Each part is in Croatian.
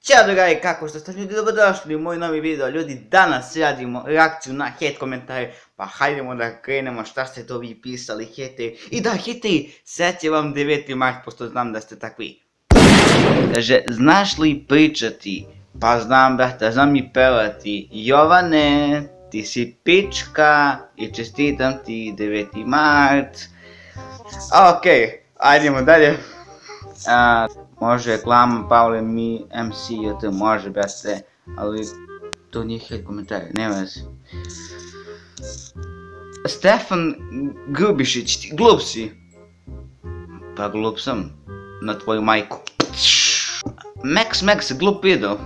Ćao dragi, kako ste ljudi, dobrodošli u moj novi video. Ljudi, danas radimo reakciju na hate komentare, pa hajdemo da krenemo šta ste to vi pisali, hejteri. I da, hejteri, sad će vam 9. mart, pošto znam da ste takvi. Kaže, znaš li pričati? Pa znam, brate, znam i pevati. Jovane, ti si pička i čestitam ti 9. mart. Okej, ajdemo dalje. Može reklama, Pavle, mi, MC, to može, brate, ali to nije hate komentar, nema veze. Stefan Grubišić, ti glup si. Pa glup sam, na tvoju majku. Max, glup video.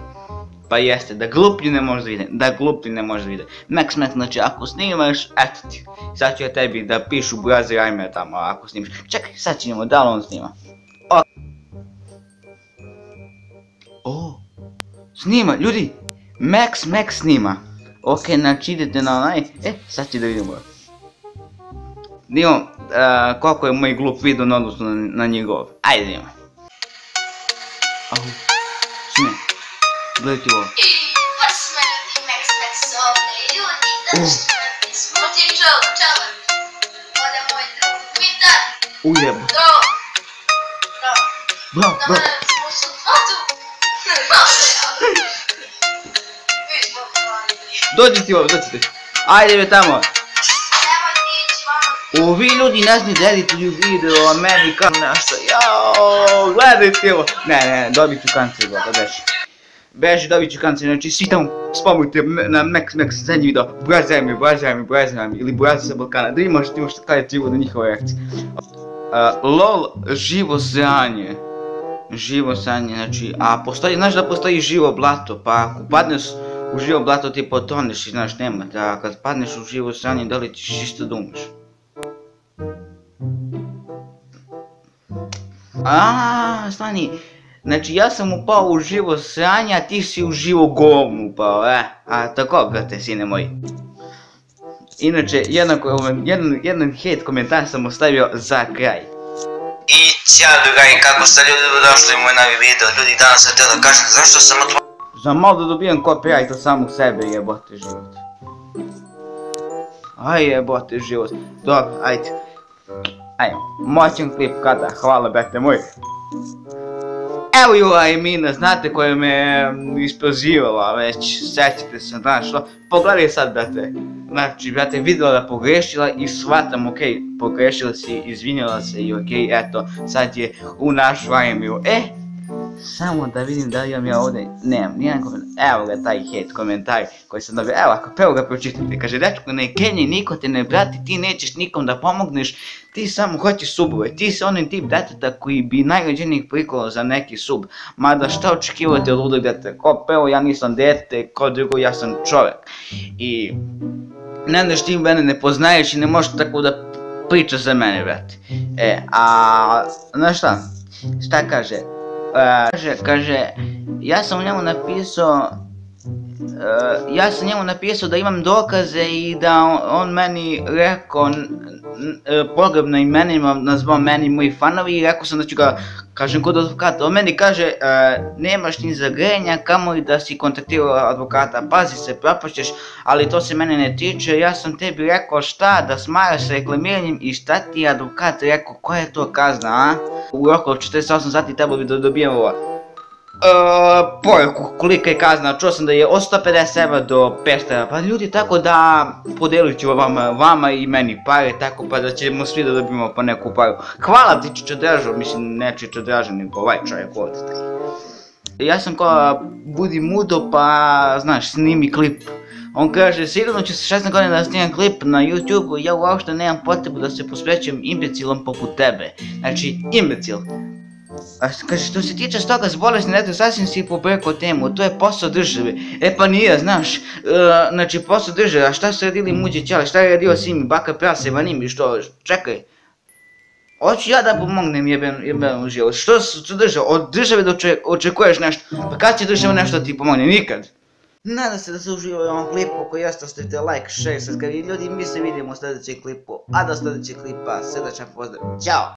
Pa jeste, da gluplji ne može da vide, Max, znači ako snimaš, eto ti. Sad ću ja tebi da pišu Brazi Rajmer tamo, ako snimaš. Čekaj, sad ćemo, da li on snima? Snima, ljudi, Max snima. Ok, znači idete na onaj, sad će da vidimo. Vidimo koliko je moj glup video na odnosu na njegov. Ajde vidimo. Snima, gledajte ovo. Baš smo ljudi Max ovdje, ljudi, znači smutim čale. Ode moj drug, Mitar. Ujebo. Bravo. Smo su fotu. Dođite ovdje, ajde ve tamo. Ovi ljudi ne znaju da edituju video, a meni kao nešto, jaooo, gledajte ovo. Ne, dobit ću kancer, beži, dobit ću kancer, znači svi tamo spamujte na Max zadnji video, Brazi mi, ili Brazi sa Balkana, da imaš šta kažete na njihove reakcije. LOL, živo sranje, znači, a postoji, znaš da postoji živo blato, pa ako padneš u živo blato ti potoneš i znaš nema, da kad padneš u živo sranje da li ćeš isto da umreš. Stani, znači ja sam upao u živo sranje, a ti si u živo govno upao, a tako brate sine moji. Inače, jedan hate komentar sam ostavio za kraj. I ćao dragi, kako ste ljudi, dobrodošli u moj novi video. Ljudi, danas sam htio da kažem zašto sam otvorio. Za malo da dobijem copyright od samog sebe, jebote život. Aj jebote život. Dobro, ajde. Ajde, moćan klip kada, hvala brate moj. Evo ju Emina, znate koja me isprozivala već, sećate se, znaš što. Pogledaj sad brate, znači brate vidjela da pogrešila i shvatam, okej, pogrešila si, izvinjala se i okej, eto, sad je u našu Emiju. Samo da vidim da li imam ja ovdje, nemam nijedan komentar, evo ga taj hate komentar koji sam dobio, evo ga pročitajte, kaže dečko ne kenji, niko te ne prati, ti nećeš nikom da pomogneš, ti samo hoćeš subove, ti si onaj tip deteta koji bi najrođenijih prikolo za neki sub, mada šta očekivate od ludog deteta, ko prvo ja nisam dete, ko drugo ja sam čovjek i ne znaš ti mene ne poznaješ i ne možeš tako da pričaš za mene brate, znaš šta kaže? Kaže, ja sam njemu napisao da imam dokaze i da on meni rekao pogrebno imenima, nazvao meni moji fanovi i rekao sam da ću ga, kažem, kod advokata. On meni kaže, nemaš ni za grenja, kamo i da si kontaktirao advokata, pazi se, propašćeš, ali to se mene ne tiče, ja sam tebi rekao šta, da smaraš sa reklamiranjem i šta ti je advokat rekao, koja je to kazna, a? U roku od 48 sati trebalo bi da dobijem ovo. Poruku, kolika je kazna, čuo sam da je od 150 € do 500 €, pa ljudi tako da podelit ću vama i meni pare, tako pa da ćemo svi da dobijemo po neku paru. Hvala ti Čičo Dražo, mislim ne Čičo Dražo nego ovaj čovjek ovdje. Ja sam kao budi mudo pa znaš snimi klip. On kaže sigurno ću se 16 godina da snimam klip na YouTube-u, ja uopšte nemam potrebu da se posvećujem imbecilom poput tebe. Znači imbecil. Kaže, što se tiče stoga s bolesni, eto, sasvim si pobrkao temu, to je posao države. Pa nije, znaš, znači posao države, a šta su radili muđe ćale, šta je radio Simi, baka prase, vanim i što, čekaj. Hoću ja da pomognem jebenom život, što su države, od države da očekuješ nešto, pa kad će država nešto da ti pomogne, nikad. Nadam se da se uživaju u ovom klipu, ako jeste ostavite like, share, subscribe i ljudi, mi se vidimo u sljedećem klipu, a do sljedećeg klipa, srdačan pozdrav, ćao!